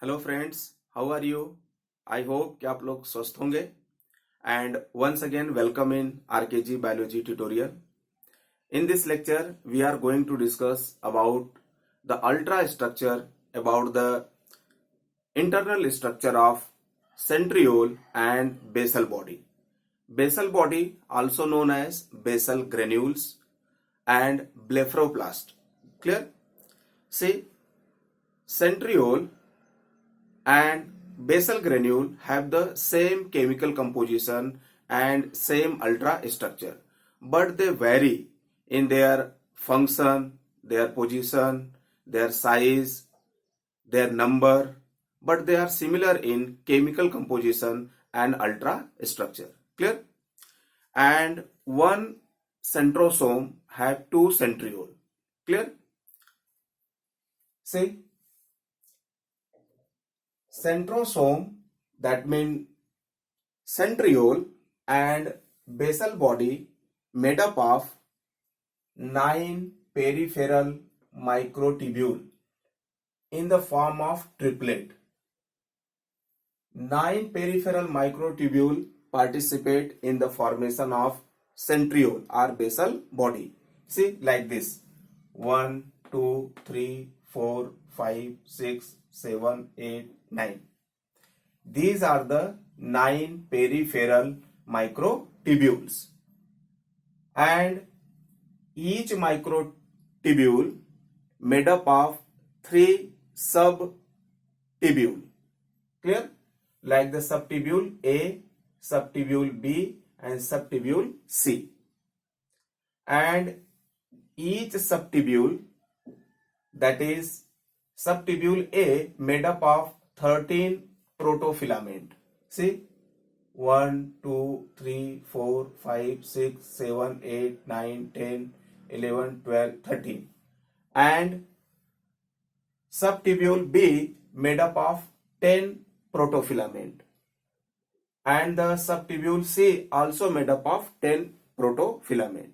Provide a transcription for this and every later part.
Hello friends, how are you? I hope कि आप लोग स्वस्थ होंगे and once again welcome in RKG biology tutorial. In this lecture, we are going to discuss about the ultra structure, about the internal structure of centriole and basal body. Basal body, also known as basal granules and blepharoplast. Clear? See, centriole and basal granule have the same chemical composition and same ultrastructure, but they vary in their function, their position, their size, their number, but they are similar in chemical composition and ultrastructure. Clear? And one centrosome have two centriole. Clear? See, centrosome, that means centriole and basal body, made up of 9 peripheral microtubule in the form of triplet. 9 peripheral microtubule participate in the formation of centriole or basal body. See, like this: 1, 2, 3, 4, 5, 6, 7, 8, 9. These are the 9 peripheral microtubules, and each microtubule made up of 3 subtubule. Clear? Like the subtubule A, subtubule B, and subtubule C. And each subtubule, that is subtubule A, made up of 13 protofilament. See, 1, 2, 3, 4, 5, 6, 7, 8, 9, 10, 11, 12, 13. And subtubule B made up of 10 protofilament. And the subtubule C also made up of 10 protofilament.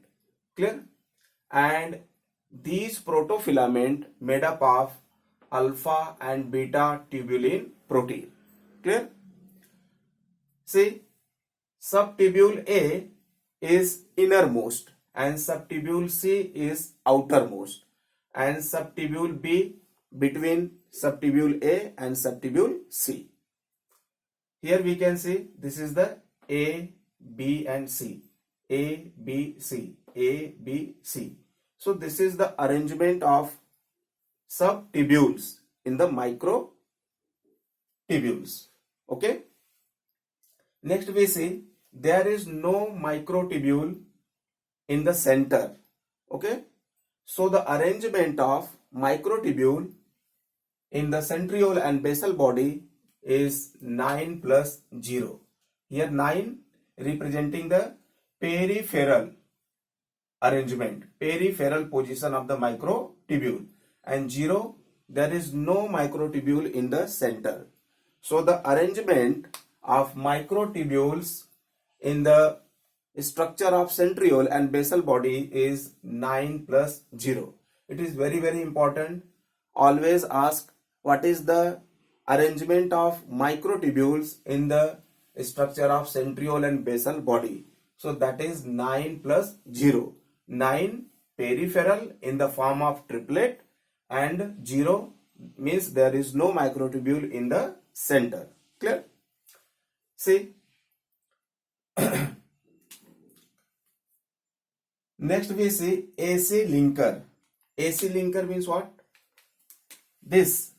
Clear? And these protofilament made up of alpha and beta tubulin protein. Clear? See, subtubule A is innermost and subtubule C is outermost, and subtubule B between subtubule A and subtubule C. Here we can see this is the A, B and C. A, B, C. A, B, C. So this is the arrangement of subtubules in the microtubules. Okay. Next we see there is no microtubule in the center. Okay. So the arrangement of microtubule in the centriole and basal body is 9 plus 0. Here 9 representing the peripheral arrangement, peripheral position of the microtubule, and 0, there is no microtubule in the center. So the arrangement of microtubules in the structure of centriole and basal body is 9 plus 0. It is very, very important. Always ask what is the arrangement of microtubules in the structure of centriole and basal body. So that is 9 plus 0. 9 peripheral in the form of triplet, and 0 means there is no microtubule in the center. Clear? See, next we see AC linker. AC linker means what? This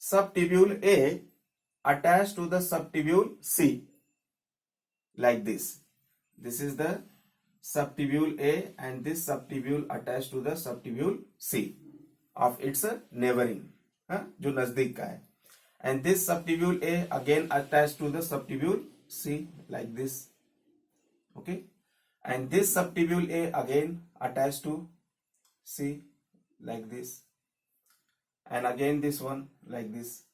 subtubule A attached to the subtubule C, like this. This is the subtubule A and this subtubule attached to the subtubule C of its neighboring, जो नजदीक का है. And this subtubule A again attached to the subtubule C, like this. Okay. And this subtubule A again attached to C, like this. And again this one, like this.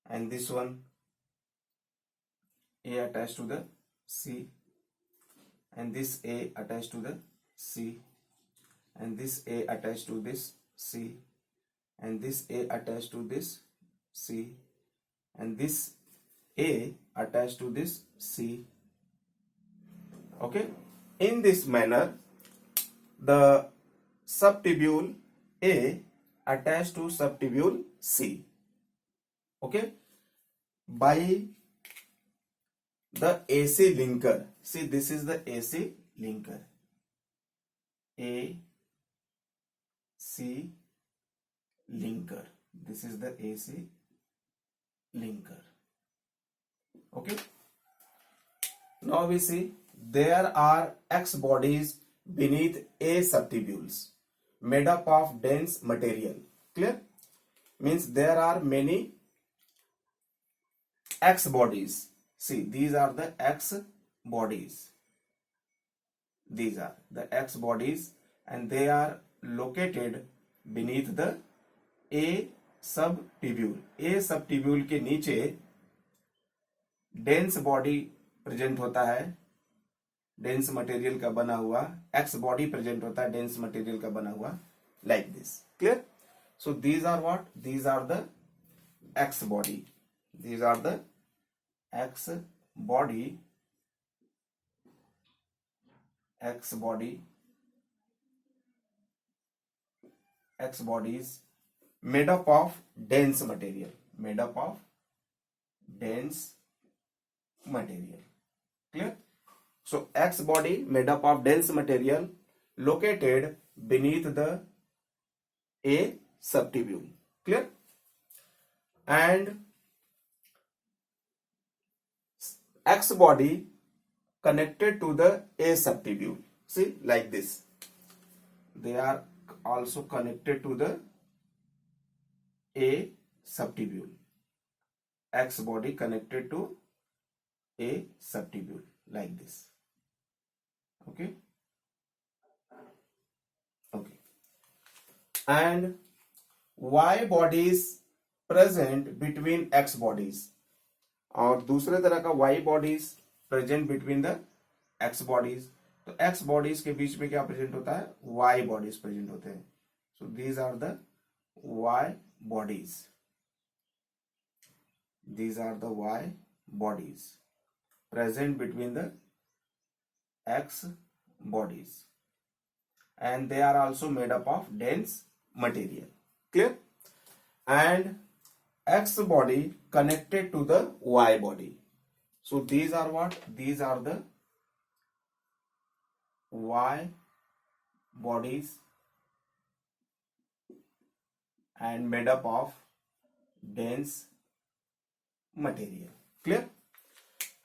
And this one, A attached to the C, and this A attached to the C, and this A attached to this C, and this A attached to this C, and this A attached to this C. Okay, in this manner, the subtubule A attached to subtubule C. Okay, by the AC linker. See, this is the AC linker. AC linker. This is the AC linker. Okay. Now we see there are X bodies beneath A subtubules made up of dense material. Clear? Means there are many X bodies. See, these are the X bodies. These are the X bodies, and they are located beneath the A subtubule. A subtubule के नीचे dense body present होता है, dense material का बना हुआ x body present होता है, dense material का बना हुआ, like this. Clear? So these are what? These are the x body. These are the X bodies made up of dense material. Clear? So X body made up of dense material located beneath the A subtubule. Clear? And X body connected to the A subtubule. See, like this. They are also connected to the A subtubule. X body connected to A subtubule, like this. Okay. Okay. And Y bodies present between X bodies. और दूसरे तरह का Y bodies present between the X bodies. तो X bodies के बीच में क्या present होता है? Y बॉडीज प्रेजेंट होते हैं. So these are the Y bodies. These are the Y bodies present between the X bodies, and they are also made up of dense material. Clear? And X body connected to the Y body. So these are what? These are the Y bodies and made up of dense material. Clear?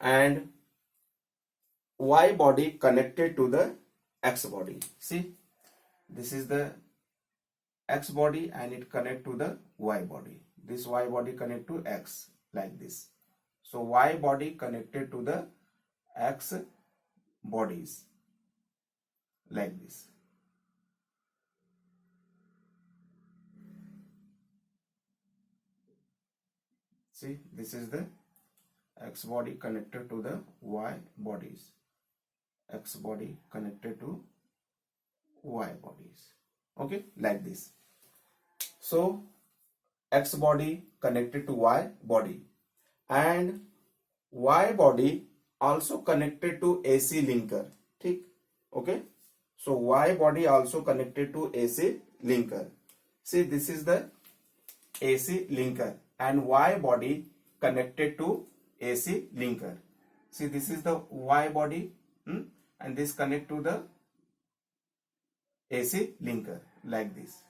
And Y body connected to the X body. See, this is the X body and it connect to the Y body. This Y body connect to X, like this. So Y body connected to the X bodies, like this. See, this is the X body connected to the Y bodies. X body connected to Y bodies. Okay, like this. So X body connected to Y body, and Y body also connected to AC linker. ठीक? Okay. So Y body also connected to AC linker. See, this is the AC linker, and Y body connected to AC linker. See, this is the Y body, and this connect to the AC linker, like this.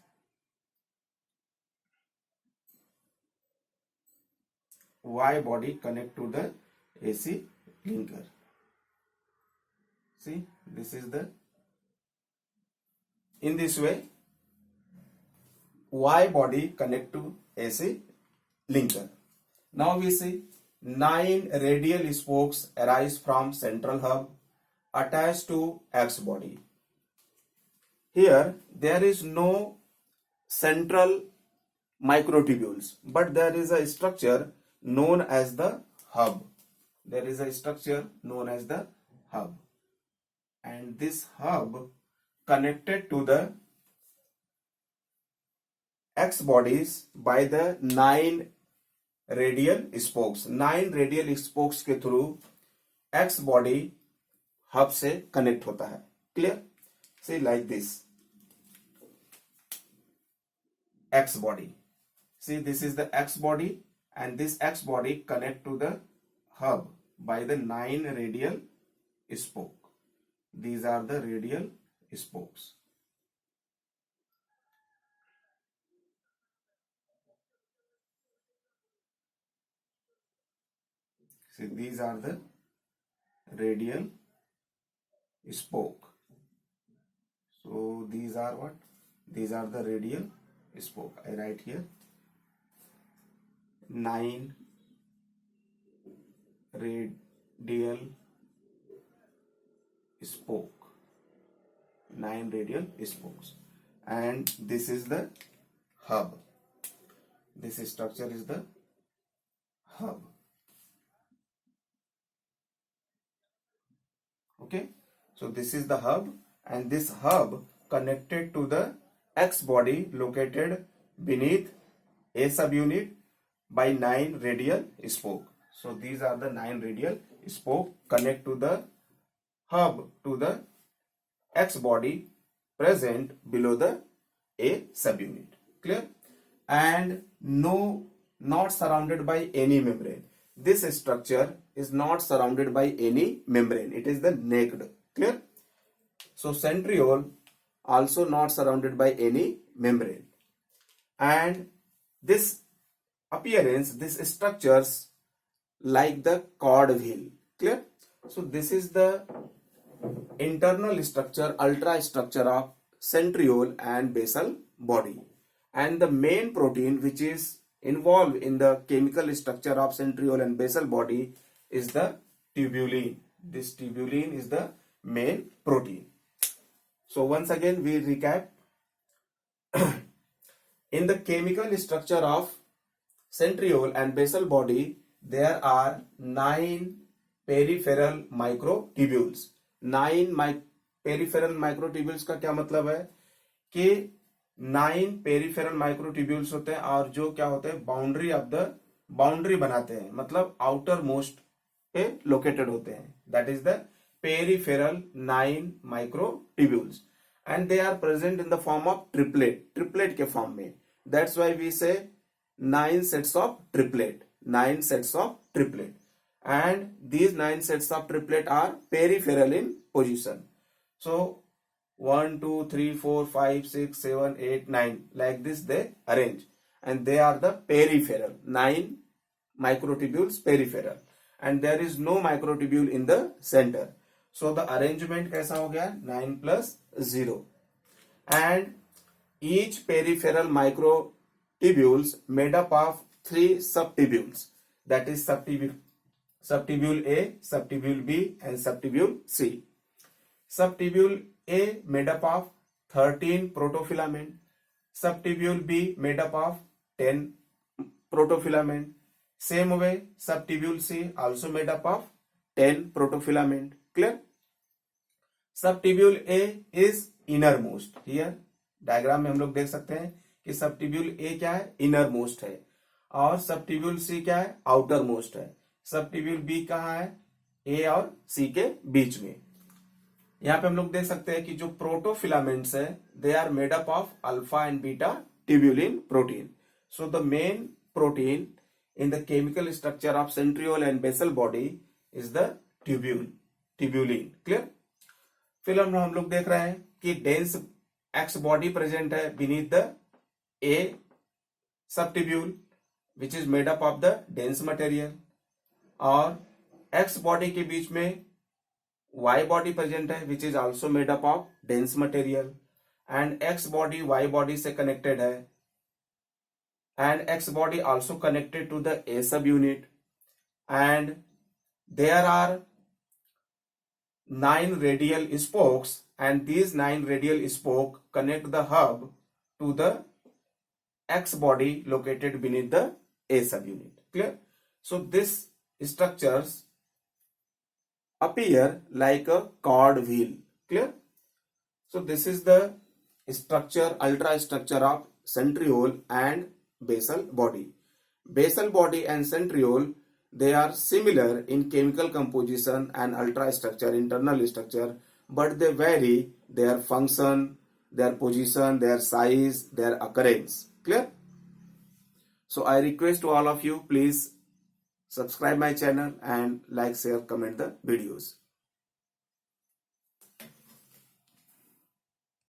Y body connect to the AC linker. See, this is the, in this way, Y body connect to AC linker. Now we see 9 radial spokes arise from central hub attached to X body. Here there is no central microtubules, but there is a structure known as the hub. There is a structure known as the hub, and this hub connected to the X bodies by the 9 radial spokes. 9 radial spokes के through X body hub से connect होता है. Clear? See like this. X body. See, this is the X body, and this X body connect to the hub by the 9 radial spoke. These are the radial spokes. See, these are the radial spoke. So these are what? These are the radial spoke. I write here 9 radial spoke. 9 radial spokes. And this is the hub. This structure is the hub. Okay, so this is the hub, and this hub connected to the X body located beneath A subunit by 9 radial spoke. So these are the 9 radial spoke connect to the hub to the X body present below the A subunit. Clear? And not surrounded by any membrane. This structure is not surrounded by any membrane. It is the naked. Clear? So centriole also not surrounded by any membrane. And this appearance, this structures like the cord wheel. Clear? So this is the internal structure, ultra structure of centriole and basal body. And the main protein which is involved in the chemical structure of centriole and basal body is the tubulin. This tubulin is the main protein. So once again we recap. In the chemical structure of centriole and basal body, there are 9 peripheral microtubules. 9 peripheral microtubules का क्या मतलब है कि 9 peripheral microtubules होते हैं और जो क्या होते हैं बाउंड्री ऑफ द बाउंड्री बनाते हैं, मतलब आउटर मोस्ट पे लोकेटेड होते हैं. That is the peripheral 9 microtubules and they are present in the form of triplet के फॉर्म में. That's why we say 9 sets of triplet. 9 sets of triplet and these 9 sets of triplet are peripheral in position. So 1 2 3 4 5 6 7 8 9 like this they arrange, and they are the peripheral. 9 microtubules peripheral, and there is no microtubule in the center. So the arrangement कैसा हो गया? 9 plus 0. And each peripheral microtubules made up of 3 subtubules. That is subtubule A, subtubule B, and subtubule C. Subtubule A made up of 13 protofilament. Subtubule B made up of 10 protofilament. Same way, subtubule C also made up of 10 protofilament. Clear? Subtubule A is innermost. Here diagram में हम लोग देख सकते हैं कि subtubule A क्या है? Innermost है, और subtubule C क्या है? Outermost है. सबट्यूब्यूल बी कहाँ है? ए और सी के बीच में. यहां पे हम लोग देख सकते हैं कि जो प्रोटोफिलामेंट्स है they are made up of alpha and beta tubulin protein. So the main protein in the chemical structure of centriole and basal body is the tubulin. Clear? फिर हम लोग देख रहे हैं कि डेंस एक्स बॉडी प्रेजेंट है beneath the A subtubule which is made up of the dense material, और X body के बीच में वाई बॉडी प्रेजेंट है which is also made up of dense material, and x body y body से connected है, and x body also connected to the a subunit, and there are 9 radial spokes, and these 9 radial spoke connect the hub to the X body located beneath the A subunit. Clear? So this structures appear like a cord wheel. Clear? So this is the structure, ultra structure of centriole and basal body. Basal body and centriole, they are similar in chemical composition and ultrastructure, internal structure, but they vary their function, their position, their size, their occurrence. Clear? So I request to all of you, please subscribe my channel and like, share, comment the videos.